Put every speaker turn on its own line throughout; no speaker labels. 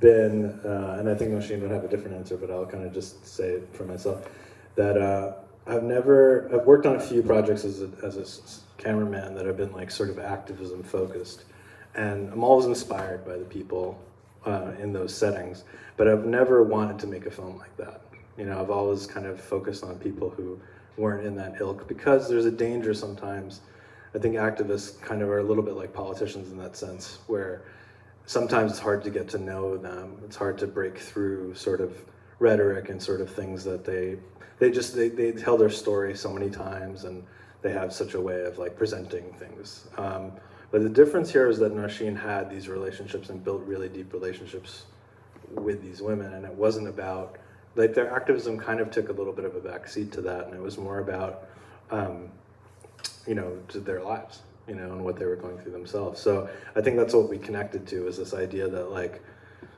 been, and I think Nosheen would have a different answer, but I'll kind of just say it for myself, that I've worked on a few projects as a cameraman that have been like sort of activism focused, and I'm always inspired by the people in those settings, but I've never wanted to make a film like that. You know, I've always kind of focused on people who weren't in that ilk, because there's a danger sometimes. I think activists kind of are a little bit like politicians in that sense, where sometimes it's hard to get to know them. It's hard to break through sort of rhetoric and sort of things that they tell their story so many times, and they have such a way of like presenting things. But the difference here is that Nosheen had these relationships and built really deep relationships with these women, and it wasn't about, like, their activism kind of took a little bit of a backseat to that, and it was more about, you know, to their lives, you know, and what they were going through themselves. So I think that's what we connected to, is this idea that, like,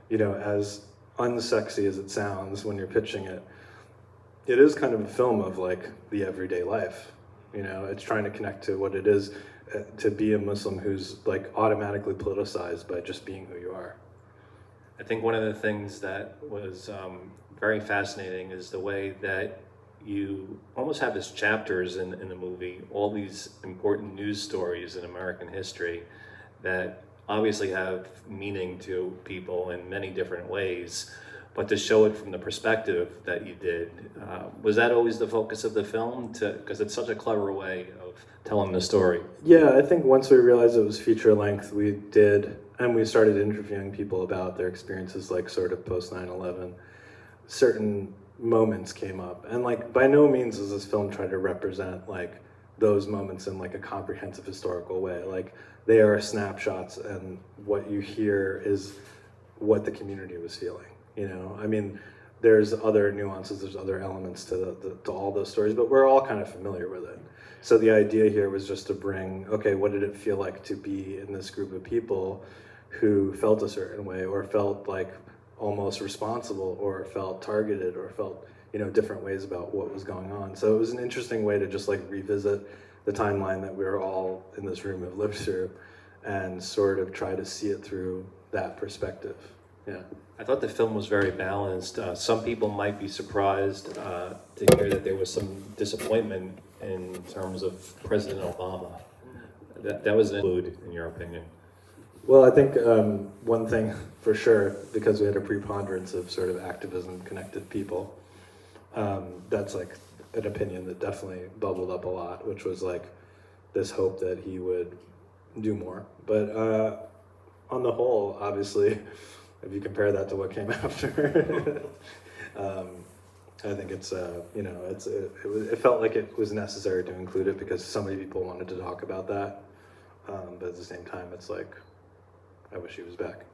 you know, as unsexy as it sounds when you're pitching it, it is kind of a film of like the everyday life. You know, it's trying to connect to what it is to be a Muslim who's like automatically politicized by just being who you are.
I think one of the things that was very fascinating is the way that you almost have as chapters in the movie, all these important news stories in American history that obviously have meaning to people in many different ways, but to show it from the perspective that you did, was that always the focus of the film? Because it's such a clever way of telling the story.
Yeah, I think once we realized it was feature length, we did, and we started interviewing people about their experiences, like sort of post 9/11. Certain moments came up, and like by no means does this film try to represent like those moments in like a comprehensive historical way. Like, they are snapshots, and what you hear is what the community was feeling. You know, I mean, there's other nuances, there's other elements to all those stories, but we're all kind of familiar with it. So the idea here was just to bring, okay, what did it feel like to be in this group of people who felt a certain way, or felt like almost responsible, or felt targeted, or felt, you know, different ways about what was going on. So it was an interesting way to just like revisit the timeline that we were all in this room have lived through, and sort of try to see it through that perspective. Yeah.
I thought the film was very balanced. Some people might be surprised to hear that there was some disappointment in terms of President Obama. That was an include, in your opinion?
Well, I think one thing for sure, because we had a preponderance of sort of activism-connected people, that's like an opinion that definitely bubbled up a lot, which was like this hope that he would do more. But on the whole, obviously, if you compare that to what came after, I think it's, you know, it felt like it was necessary to include it because so many people wanted to talk about that. But at the same time, it's like, I wish he was back.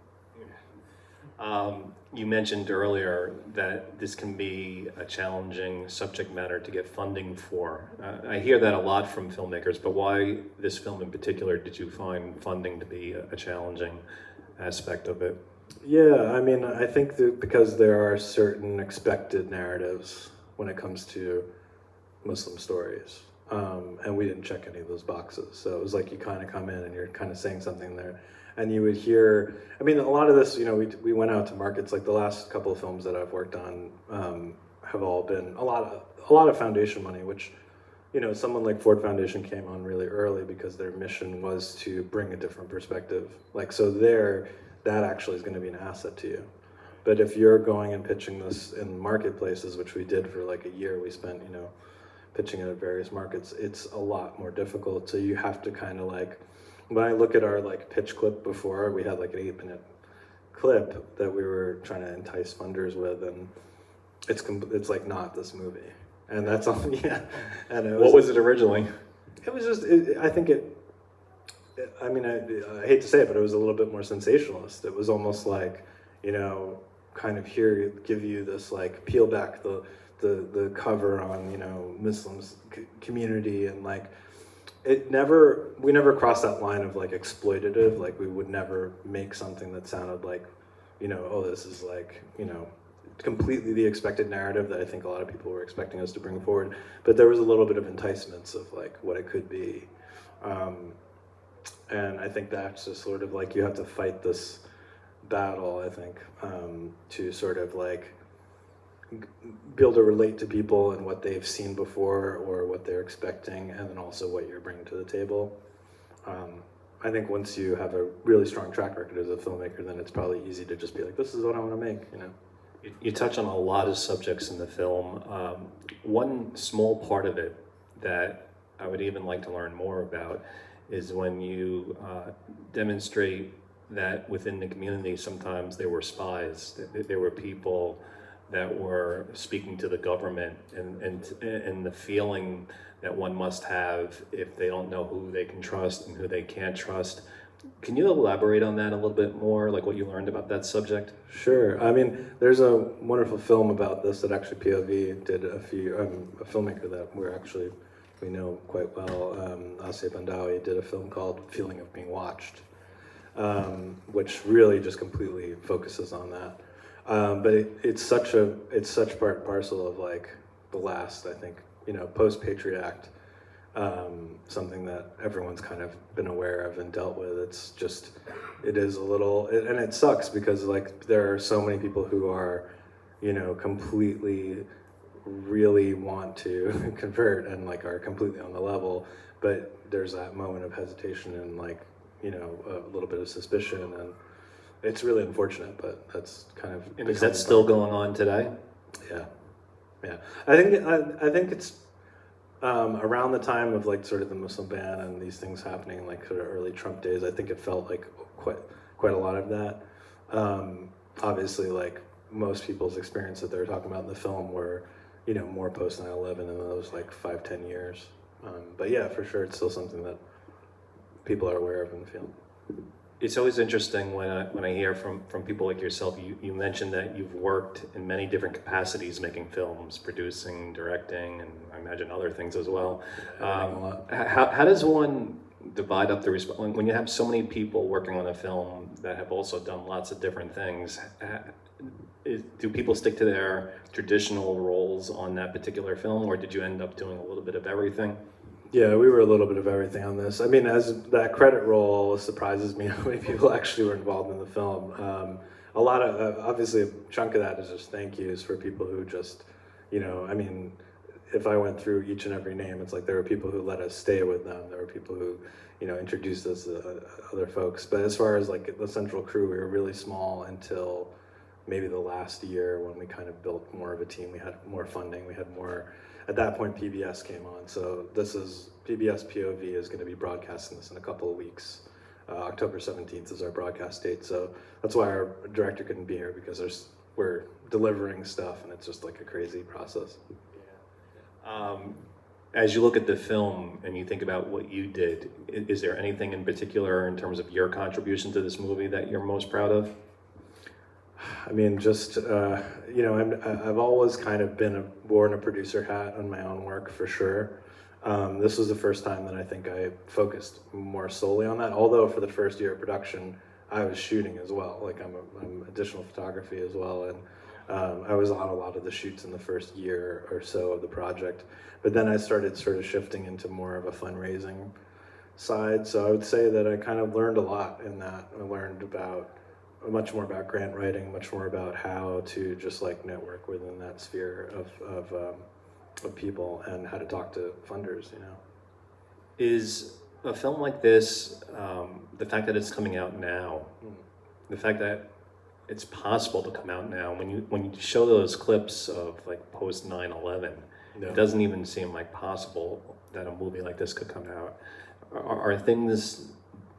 You mentioned earlier that this can be a challenging subject matter to get funding for. I hear that a lot from filmmakers, but why this film in particular did you find funding to be a challenging aspect of it?
Yeah, I mean, I think that because there are certain expected narratives when it comes to Muslim stories, and we didn't check any of those boxes. So it was like you kind of come in and you're kind of saying something there, and you would hear, I mean, a lot of this, you know, we went out to markets, like the last couple of films that I've worked on have all been a lot of foundation money, which, you know, someone like Ford Foundation came on really early because their mission was to bring a different perspective. Like, so that actually is going to be an asset to you. But if you're going and pitching this in marketplaces, which we did for like a year, we spent, you know, pitching it at various markets, it's a lot more difficult. So you have to kind of like, when I look at our like pitch clip before, we had like an 8-minute clip that we were trying to entice funders with, and it's like not this movie. And that's all, yeah. And
what was it originally?
It was just, I think I mean, I hate to say it, but it was a little bit more sensationalist. It was almost like, you know, kind of here, give you this like peel back the cover on, you know, Muslims community, and like we never crossed that line of like exploitative. Like, we would never make something that sounded like, you know, oh, this is like, you know, completely the expected narrative that I think a lot of people were expecting us to bring forward. But there was a little bit of enticements of like what it could be. And I think that's just sort of like, you have to fight this battle, I think, to sort of like be able to relate to people and what they've seen before or what they're expecting, and then also what you're bringing to the table. I think once you have a really strong track record as a filmmaker, then it's probably easy to just be like, this is what I want to make, you know?
You touch on a lot of subjects in the film. One small part of it that I would even like to learn more about is when you demonstrate that within the community sometimes there were spies, there were people that were speaking to the government, and the feeling that one must have if they don't know who they can trust and who they can't trust. Can you elaborate on that a little bit more, like what you learned about that subject?
Sure. I mean, there's a wonderful film about this that actually POV did a filmmaker that we know quite well, Asif Bandawi, did a film called Feeling of Being Watched, which really just completely focuses on that. But it's such part and parcel of like the last, I think, you know, post-Patriot Act, something that everyone's kind of been aware of and dealt with. It's just, it is a little, and it sucks because like there are so many people who are, you know, completely really want to convert and like are completely on the level, but there's that moment of hesitation and like, you know, a little bit of suspicion, and it's really unfortunate, but that's kind of.
And is that still going on today?
Yeah, yeah. I think it's around the time of like sort of the Muslim ban and these things happening, like sort of early Trump days. I think it felt like quite a lot of that. Obviously, like most people's experience that they were talking about in the film were, you know, more post 9/11 in those like 5-10 years. But yeah, for sure, it's still something that people are aware of and feel.
It's always interesting when I hear from people like yourself. You mentioned that you've worked in many different capacities making films, producing, directing, and I imagine other things as well. How does one divide up the responsibility when you have so many people working on a film that have also done lots of different things? Do people stick to their traditional roles on that particular film, or did you end up doing a little bit of everything?
Yeah, we were a little bit of everything on this. I mean, as that credit roll surprises me how many people actually were involved in the film. A lot of, obviously, a chunk of that is just thank yous for people who just, you know, I mean, if I went through each and every name, it's like there were people who let us stay with them. There were people who, you know, introduced us to other folks. But as far as like the central crew, we were really small until maybe the last year when we kind of built more of a team. We had more funding, we had more. At that point, PBS came on, so this is PBS POV is going to be broadcasting this in a couple of weeks. October 17th is our broadcast date, so that's why our director couldn't be here, because we're delivering stuff and it's just like a crazy process.
As you look at the film and you think about what you did, is there anything in particular in terms of your contribution to this movie that you're most proud of?
I mean, just, you know, I've always kind of worn a producer hat on my own work, for sure. This was the first time that I think I focused more solely on that, although for the first year of production, I was shooting as well. Like I'm additional photography as well, and I was on a lot of the shoots in the first year or so of the project. But then I started sort of shifting into more of a fundraising side, so I would say that I kind of learned a lot in that. I learned much more about grant writing, much more about how to just like network within that sphere of people and how to talk to funders, you know.
Is a film like this, the fact that it's coming out now, the fact that it's possible to come out now, when you show those clips of like post 9/11, it doesn't even seem like possible that a movie like this could come out. Are things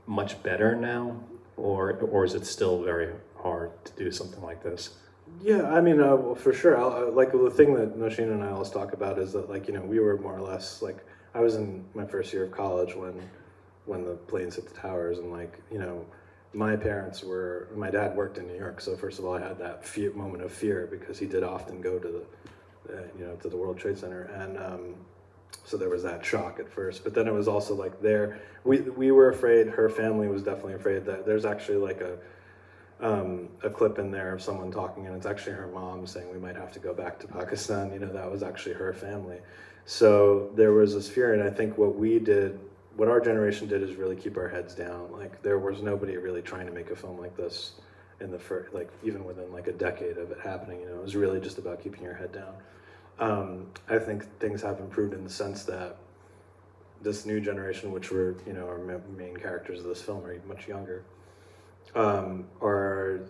much better now? Or is it still very hard to do something like this?
Yeah, I mean, well, for sure. Like the thing that Nosheen and I always talk about is that, like, you know, we were more or less like, I was in my first year of college when the planes hit the towers, and like, you know, my dad worked in New York, so first of all, I had that moment of fear because he did often go to to the World Trade Center, and so there was that shock at first, but then it was also like we were afraid, her family was definitely afraid. That there's actually like a clip in there of someone talking, and it's actually her mom saying we might have to go back to Pakistan. You know, that was actually her family. So there was this fear, and I think what our generation did is really keep our heads down. Like there was nobody really trying to make a film like this in the first, like even within like a decade of it happening. It was really just about keeping your head down. I think things have improved in the sense that this new generation, which were our main characters of this film, are much younger, are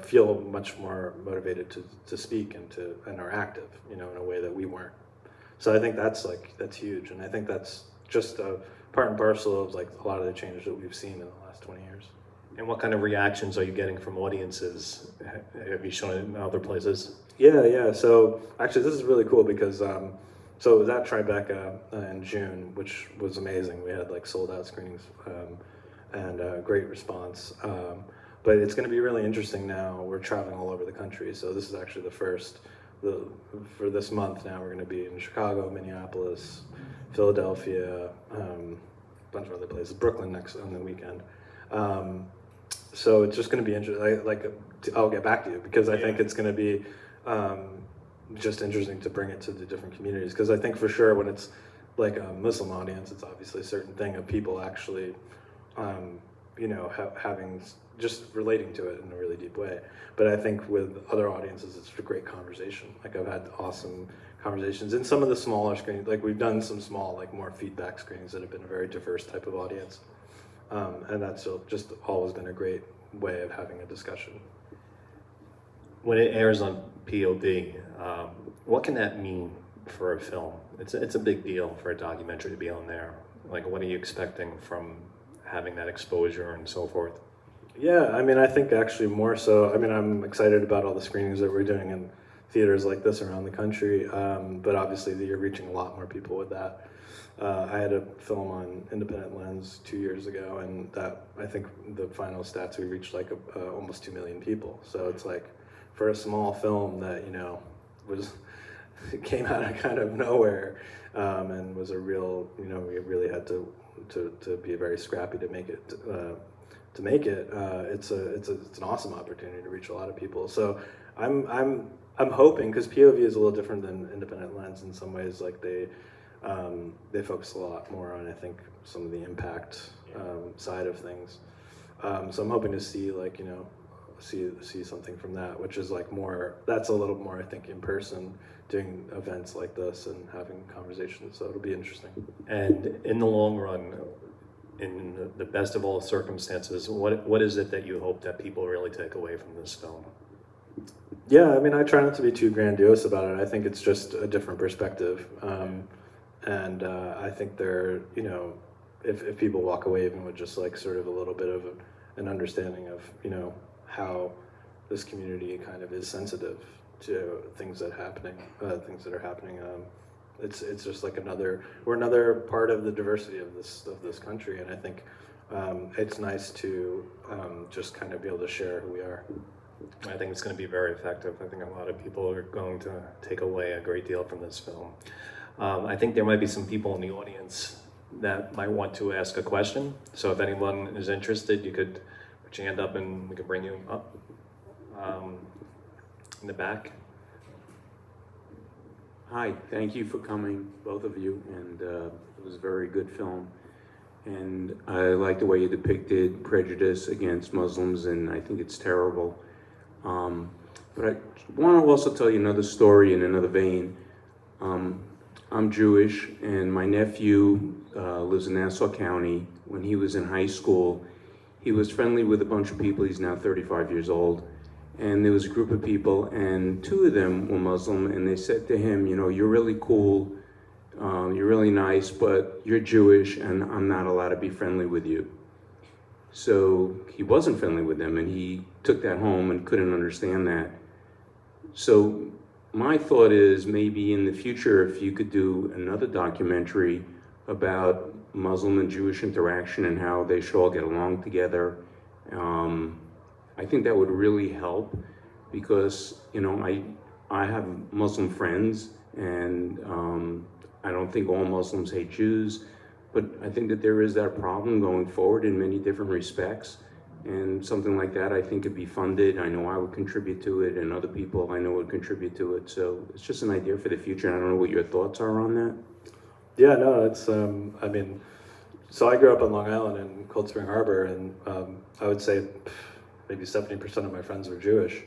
feel much more motivated to speak and are active, in a way that we weren't. So I think that's huge, and I think that's just a part and parcel of like a lot of the changes that we've seen in the last 20 years.
And what kind of reactions are you getting from audiences? Have you shown it in other places?
Yeah. So actually, this is really cool because so it was at Tribeca in June, which was amazing. We had like sold out screenings and great response. But it's going to be really interesting now. We're traveling all over the country, so this is actually the first. For this month now, we're going to be in Chicago, Minneapolis, Philadelphia, a bunch of other places, Brooklyn next on the weekend. So it's just going to be interesting. I'll get back to you because I think it's going to be just interesting to bring it to the different communities. Because I think for sure when it's like a Muslim audience, it's obviously a certain thing of people actually, having just relating to it in a really deep way. But I think with other audiences, it's a great conversation. Like I've had awesome conversations in some of the smaller screenings. Like we've done some small, like more feedback screenings that have been a very diverse type of audience. And that's just always been a great way of having a discussion.
When it airs on POV, what can that mean for a film? It's a big deal for a documentary to be on there. Like, what are you expecting from having that exposure and so forth?
Yeah, I mean, I think actually more so. I mean, I'm excited about all the screenings that we're doing in theaters like this around the country, but obviously you're reaching a lot more people with that. I had a film on Independent Lens 2 years ago, and that, I think the final stats, we reached like almost 2 million people. So it's like, for a small film that, it came out of kind of nowhere, and was a real, we really had to be very scrappy to make it. It's an awesome opportunity to reach a lot of people. So I'm hoping, because POV is a little different than Independent Lens in some ways. Like they focus a lot more on, I think, some of the impact side of things. So I'm hoping to see see something from that, which is like more. That's a little more, I think, in person, doing events like this and having conversations. So it'll be interesting.
And in the long run, in the best of all circumstances, what is it that you hope that people really take away from this film?
Yeah, I mean, I try not to be too grandiose about it. I think it's just a different perspective, and I think if people walk away even with just like sort of a little bit of an understanding of how this community kind of is sensitive to things that are happening. It's just like we're another part of the diversity of this country, and I think it's nice to just kind of be able to share who we are.
I think it's going to be very effective. I think a lot of people are going to take away a great deal from this film. I think there might be some people in the audience that might want to ask a question. So if anyone is interested, you could put your hand up and we could bring you up in the back.
Hi, thank you for coming, both of you, and it was a very good film. And I like the way you depicted prejudice against Muslims, and I think it's terrible. But I want to also tell you another story in another vein. I'm Jewish, and my nephew lives in Nassau County. When he was in high school, he was friendly with a bunch of people. He's now 35 years old. And there was a group of people, and two of them were Muslim, and they said to him, you're really cool, you're really nice, but you're Jewish, and I'm not allowed to be friendly with you. So he wasn't friendly with them, and he took that home and couldn't understand that. So my thought is maybe in the future, if you could do another documentary about Muslim and Jewish interaction and how they should all get along together, I think that would really help, because I have Muslim friends, and I don't think all Muslims hate Jews, but I think that there is that problem going forward in many different respects, and something like that I think could be funded. I know I would contribute to it, and other people I know would contribute to it. So it's just an idea for the future, and I don't know what your thoughts are on that.
Yeah, no, it's I mean, so I grew up on Long Island in Cold Spring Harbor, and I would say maybe 70% of my friends were Jewish.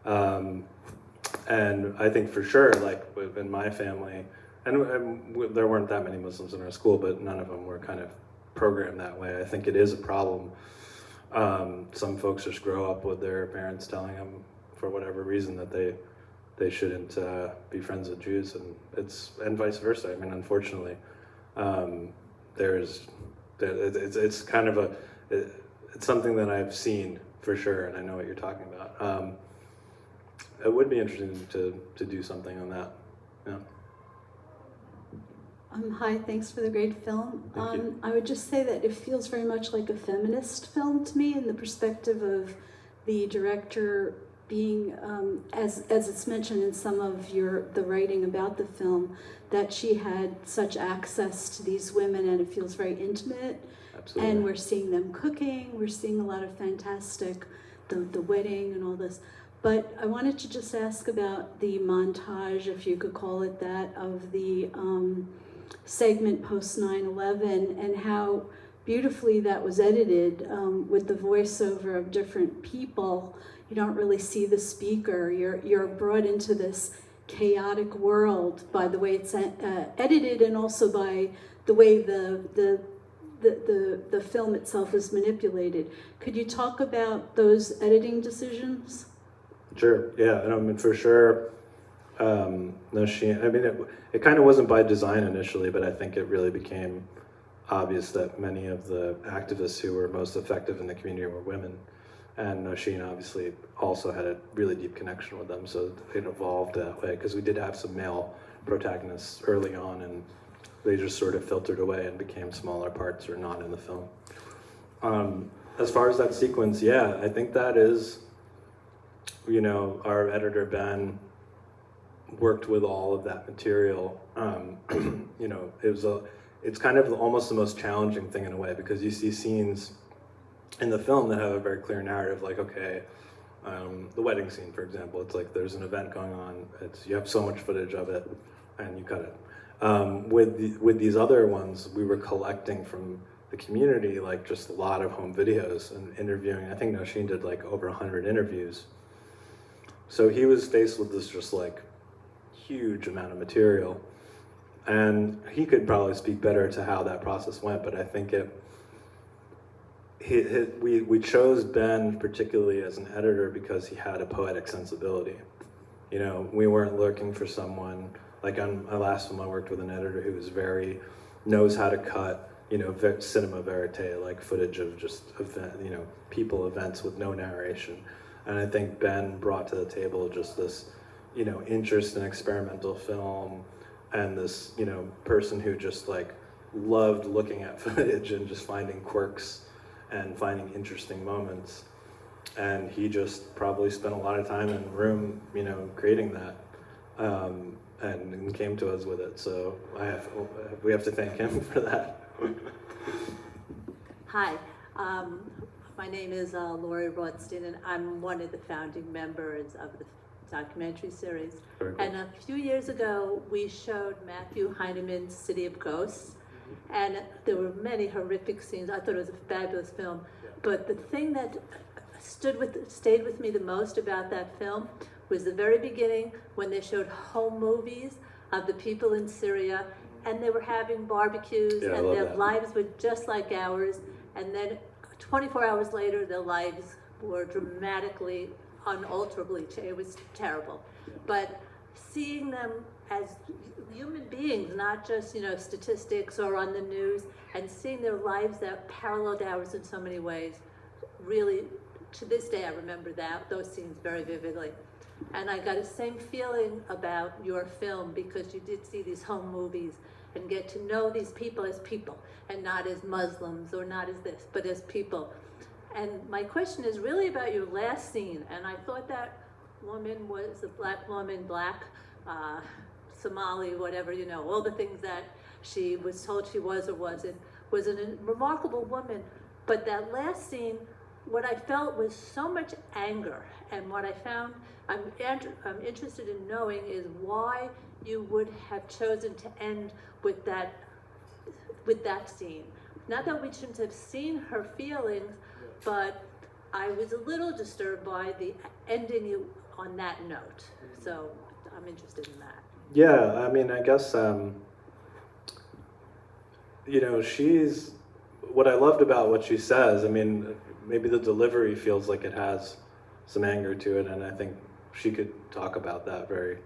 And I think for sure, like in my family, and there weren't that many Muslims in our school, but none of them were kind of programmed that way. I think it is a problem. Some folks just grow up with their parents telling them, for whatever reason, that they shouldn't be friends with Jews, and vice versa. I mean, unfortunately, it's kind of it's something that I've seen for sure, and I know what you're talking about. It would be interesting to do something on that. Yeah.
Hi, thanks for the great film.
Thank you.
I would just say that it feels very much like a feminist film to me, in the perspective of the director being, as it's mentioned in some of the writing about the film, that she had such access to these women, and it feels very intimate.
Absolutely.
And we're seeing them cooking. We're seeing a lot of fantastic, the wedding and all this. But I wanted to just ask about the montage, if you could call it that, of the segment post 9/11, and how beautifully that was edited, with the voiceover of different people. You don't really see the speaker. You're brought into this chaotic world by the way it's edited, and also by the way the film itself is manipulated. Could you talk about those editing decisions?
Sure. Yeah, and I mean, for sure. No, I mean, it kind of wasn't by design initially, but I think it really became obvious that many of the activists who were most effective in the community were women. And Nosheen obviously also had a really deep connection with them, so it evolved that way, because we did have some male protagonists early on, and they just sort of filtered away and became smaller parts or not in the film. As far as that sequence, yeah, I think that is, our editor, Ben, worked with all of that material. It's kind of almost the most challenging thing in a way, because you see scenes in the film that have a very clear narrative, like, okay, the wedding scene, for example, it's like there's an event going on, you have so much footage of it, and you cut it. With these other ones, we were collecting from the community, like, just a lot of home videos and interviewing. I think Nosheen did like over 100 interviews. So he was faced with this just like huge amount of material, and he could probably speak better to how that process went, but I think we chose Ben particularly as an editor because he had a poetic sensibility. We weren't looking for someone, like on my last film I worked with an editor who was knows how to cut, cinema verite, like footage of just people, events with no narration. And I think Ben brought to the table just this, interest in experimental film, and this, person who just like loved looking at footage and just finding quirks and finding interesting moments. And he just probably spent a lot of time in the room, creating that, and came to us with it. So we have to thank him for that.
Hi, my name is Lori Rothstein, and I'm one of the founding members of the documentary series.
Very cool.
And a few years ago, we showed Matthew Heineman's City of Ghosts, and there were many horrific scenes. I thought it was a fabulous film, but the thing that stayed with me the most about that film was the very beginning, when they showed home movies of the people in Syria, and they were having barbecues,
Yeah,
and their
that.
lives were just like ours, and then 24 hours later, their lives were dramatically, unalterably changed. It was terrible. But seeing them as human beings, not just, statistics or on the news, and seeing their lives that paralleled ours in so many ways, really, to this day, I remember those scenes very vividly. And I got the same feeling about your film, because you did see these home movies and get to know these people as people, and not as Muslims or not as this, but as people. And my question is really about your last scene, and I thought that woman was a black woman, Somali, whatever, all the things that she was told she was or wasn't, was a remarkable woman. But that last scene, what I felt was so much anger, and what I found, I'm interested in knowing is why you would have chosen to end with that scene. Not that we shouldn't have seen her feelings, but I was a little disturbed by the ending you on that note. So I'm interested in that.
Yeah, I mean, I guess, she's, what I loved about what she says, I mean, maybe the delivery feels like it has some anger to it, and I think she could talk about that very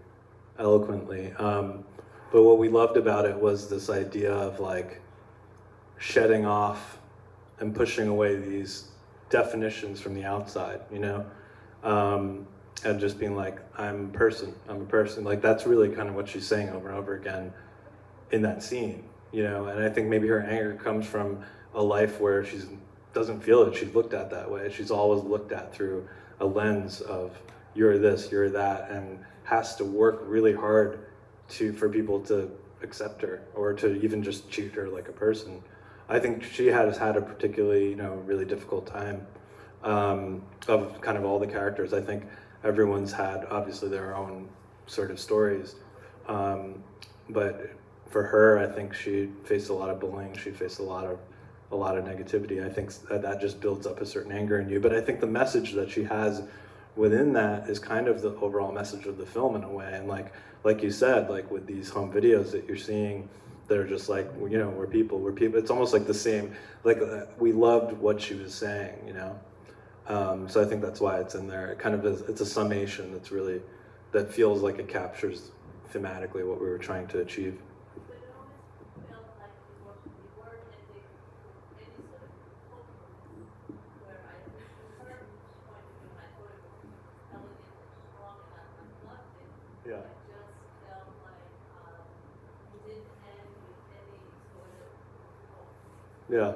eloquently. But what we loved about it was this idea of like shedding off and pushing away these definitions from the outside, and just being like, I'm a person. Like, that's really kind of what she's saying over and over again in that scene, and I think maybe her anger comes from a life where she doesn't feel that she's looked at that way. She's always looked at through a lens of you're this, you're that, and has to work really hard for people to accept her or to even just treat her like a person. I think she has had a particularly, really difficult time of kind of all the characters. I think everyone's had obviously their own sort of stories, but for her, I think she faced a lot of bullying. She faced a lot of negativity. I think that just builds up a certain anger in you. But I think the message that she has within that is kind of the overall message of the film in a way. And like you said, like with these home videos that you're seeing, they're just like, we're people. It's almost like the same, like we loved what she was saying, So I think that's why it's in there. It kind of is, it's a summation that feels like it captures thematically what we were trying to achieve. Yeah. Yeah.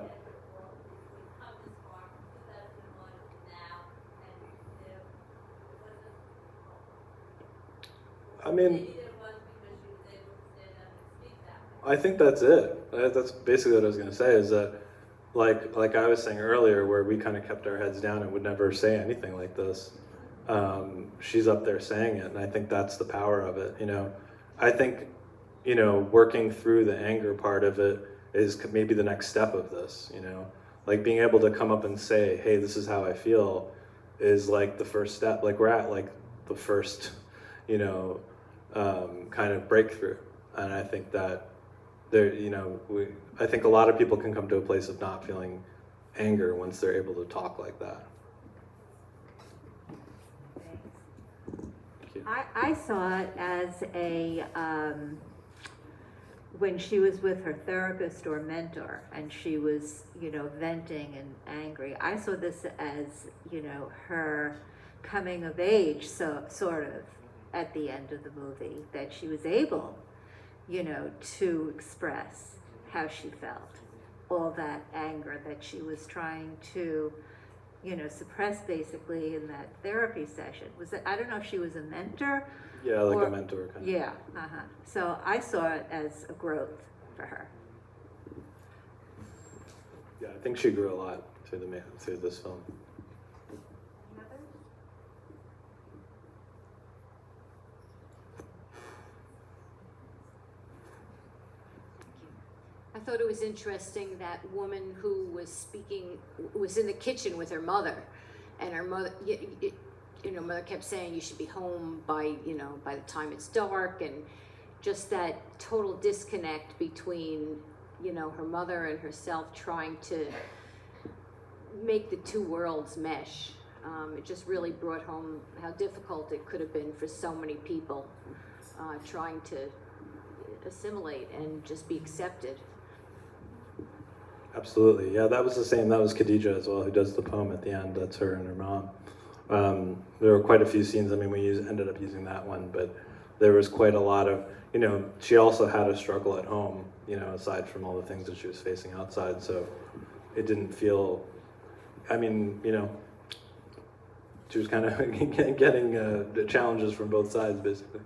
I mean, I think that's it. That's basically what I was going to say, is that like I was saying earlier, where we kind of kept our heads down and would never say anything like this. She's up there saying it, and I think that's the power of it. I think, working through the anger part of it is maybe the next step of this. Like being able to come up and say, "Hey, this is how I feel," is like the first step. Like we're at like the first, kind of breakthrough, and I think that I think a lot of people can come to a place of not feeling anger once they're able to talk like that.
I saw it as when she was with her therapist or mentor and she was, venting and angry. I saw this as, her coming of age, so sort of at the end of the movie, that she was able, to express how she felt, all that anger that she was trying to suppress basically in that therapy session. Was that, I don't know if she was a mentor.
Yeah, like a mentor kind of.
Yeah, So I saw it as a growth for her.
Yeah, I think she grew a lot through this film.
I thought it was interesting that woman who was speaking was in the kitchen with her mother, and her mother, mother kept saying you should be home by the time it's dark, and just that total disconnect between her mother and herself trying to make the two worlds mesh. It just really brought home how difficult it could have been for so many people trying to assimilate and just be accepted.
Absolutely, yeah, that was the same. That was Khadija as well, who does the poem at the end. That's her and her mom. There were quite a few scenes. I mean, we ended up using that one, but there was quite a lot of, she also had a struggle at home, aside from all the things that she was facing outside. So it didn't feel, I mean, she was kind of getting the challenges from both sides, basically.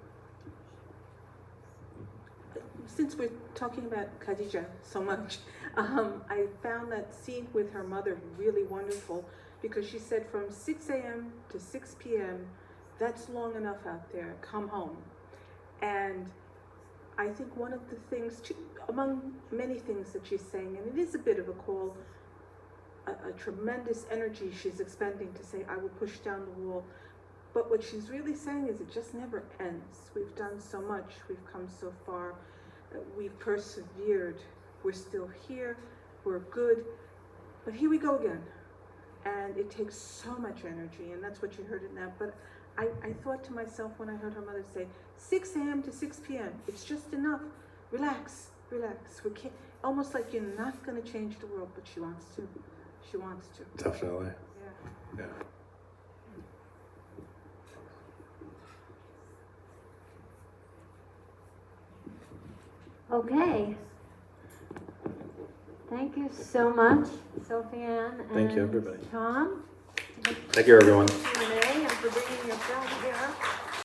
Since we're talking about Khadija so much, I found that scene with her mother really wonderful, because she said from 6 a.m. to 6 p.m., that's long enough out there, come home. And I think one of the things, among many things that she's saying, and it is a bit of a call a tremendous energy she's expending to say, I will push down the wall. But what she's really saying is it just never ends. We've done so much, we've come so far, we've persevered, we're still here, we're good, but here we go again. And it takes so much energy, and that's what you heard in that. But I thought to myself when I heard her mother say, 6 a.m. to 6 p.m., it's just enough. Relax, relax. We can't, almost like you're not going to change the world, but she wants to. She wants to.
Definitely.
Yeah.
Yeah.
Okay. Thank you so much, Sofian and
Thank you, everybody.
Tom.
Thank you, everyone.
Q&A and for bringing your film here.